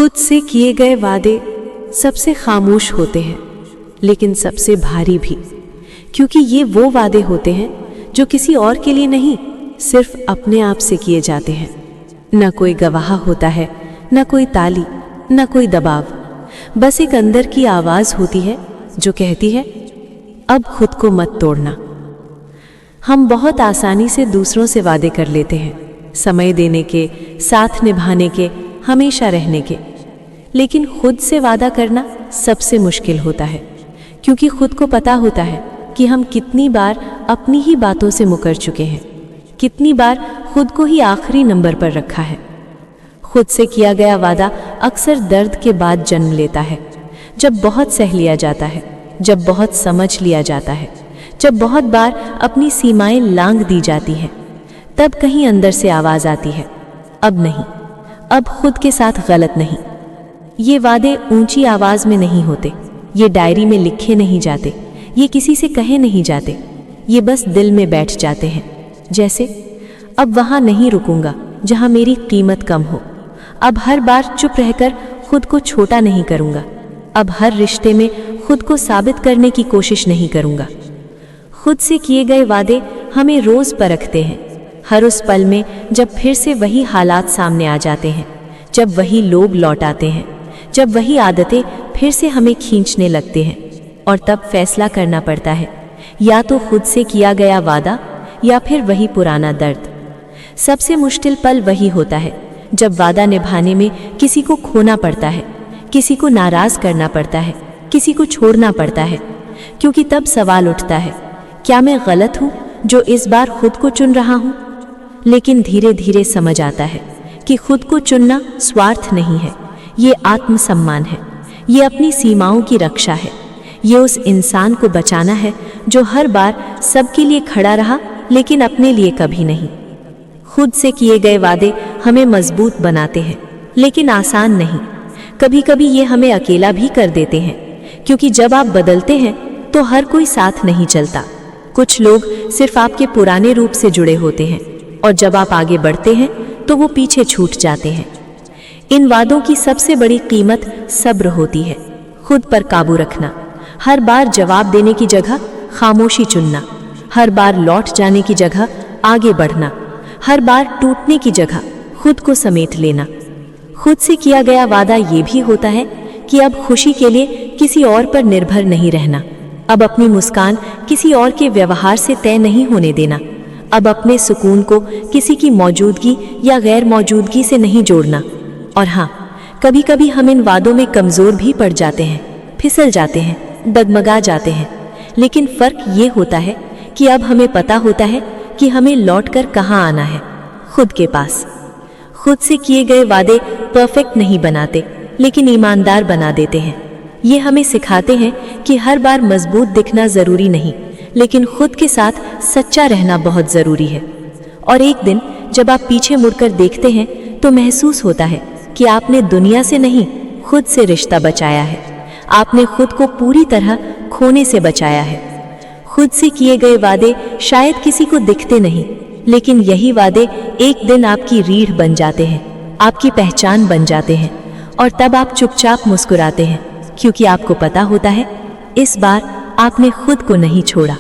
खुद से किए गए वादे सबसे खामोश होते हैं, लेकिन सबसे भारी भी, क्योंकि ये वो वादे होते हैं जो किसी और के लिए नहीं, सिर्फ अपने आप से किए जाते हैं। न कोई गवाह होता है, न कोई ताली, न कोई दबाव, बस एक अंदर की आवाज़ होती है जो कहती है, अब खुद को मत तोड़ना। हम बहुत आसानी से दूसरों से वादे कर लेते हैं, समय देने के, साथ निभाने के, हमेशा रहने के, लेकिन खुद से वादा करना सबसे मुश्किल होता है, क्योंकि खुद को पता होता है कि हम कितनी बार अपनी ही बातों से मुकर चुके हैं, कितनी बार खुद को ही आखिरी नंबर पर रखा है। खुद से किया गया वादा अक्सर दर्द के बाद जन्म लेता है, जब बहुत सह लिया जाता है, जब बहुत समझ लिया जाता है, जब बहुत बार अपनी सीमाएं लांघ दी जाती हैं, तब कहीं अंदर से आवाज़ आती है, अब नहीं, अब खुद के साथ गलत नहीं। ये वादे ऊंची आवाज़ में नहीं होते, ये डायरी में लिखे नहीं जाते, ये किसी से कहे नहीं जाते, ये बस दिल में बैठ जाते हैं। जैसे, अब वहाँ नहीं रुकूंगा जहाँ मेरी कीमत कम हो, अब हर बार चुप रहकर खुद को छोटा नहीं करूँगा, अब हर रिश्ते में खुद को साबित करने की कोशिश नहीं करूँगा। खुद से किए गए वादे हमें रोज़ परखते हैं, हर उस पल में जब फिर से वही हालात सामने आ जाते हैं, जब वही लोग लौट आते हैं, जब वही आदतें फिर से हमें खींचने लगते हैं, और तब फैसला करना पड़ता है, या तो खुद से किया गया वादा या फिर वही पुराना दर्द। सबसे मुश्किल पल वही होता है जब वादा निभाने में किसी को खोना पड़ता है, किसी को नाराज़ करना पड़ता है, किसी को छोड़ना पड़ता है, क्योंकि तब सवाल उठता है, क्या मैं गलत हूँ जो इस बार खुद को चुन रहा हूँ? लेकिन धीरे धीरे समझ आता है कि खुद को चुनना स्वार्थ नहीं है, ये आत्मसम्मान है, ये अपनी सीमाओं की रक्षा है, ये उस इंसान को बचाना है जो हर बार सबके लिए खड़ा रहा लेकिन अपने लिए कभी नहीं। खुद से किए गए वादे हमें मजबूत बनाते हैं, लेकिन आसान नहीं। कभी कभी ये हमें अकेला भी कर देते हैं, क्योंकि जब आप बदलते हैं तो हर कोई साथ नहीं चलता। कुछ लोग सिर्फ आपके पुराने रूप से जुड़े होते हैं, और जब आप आगे बढ़ते हैं तो वो पीछे छूट जाते हैं। इन वादों की सबसे बड़ी कीमत सब्र होती है, खुद पर काबू रखना, हर बार जवाब देने की जगह खामोशी चुनना, हर बार लौट जाने की जगह आगे बढ़ना, हर बार टूटने की जगह खुद को समेट लेना। खुद से किया गया वादा ये भी होता है कि अब खुशी के लिए किसी और पर निर्भर नहीं रहना, अब अपनी मुस्कान किसी और के व्यवहार से तय नहीं होने देना, अब अपने सुकून को किसी की मौजूदगी या गैर मौजूदगी से नहीं जोड़ना। और हाँ, कभी कभी हम इन वादों में कमज़ोर भी पड़ जाते हैं, फिसल जाते हैं, डगमगा जाते हैं, लेकिन फ़र्क ये होता है कि अब हमें पता होता है कि हमें लौटकर कहाँ आना है, खुद के पास। खुद से किए गए वादे परफेक्ट नहीं बनाते, लेकिन ईमानदार बना देते हैं। ये हमें सिखाते हैं कि हर बार मजबूत दिखना ज़रूरी नहीं, लेकिन खुद के साथ सच्चा रहना बहुत ज़रूरी है। और एक दिन जब आप पीछे मुड़कर देखते हैं तो महसूस होता है कि आपने दुनिया से नहीं, खुद से रिश्ता बचाया है। आपने खुद को पूरी तरह खोने से बचाया है। खुद से किए गए वादे शायद किसी को दिखते नहीं, लेकिन यही वादे एक दिन आपकी रीढ़ बन जाते हैं, आपकी पहचान बन जाते हैं, और तब आप चुपचाप मुस्कुराते हैं, क्योंकि आपको पता होता है इस बार आपने खुद को नहीं छोड़ा।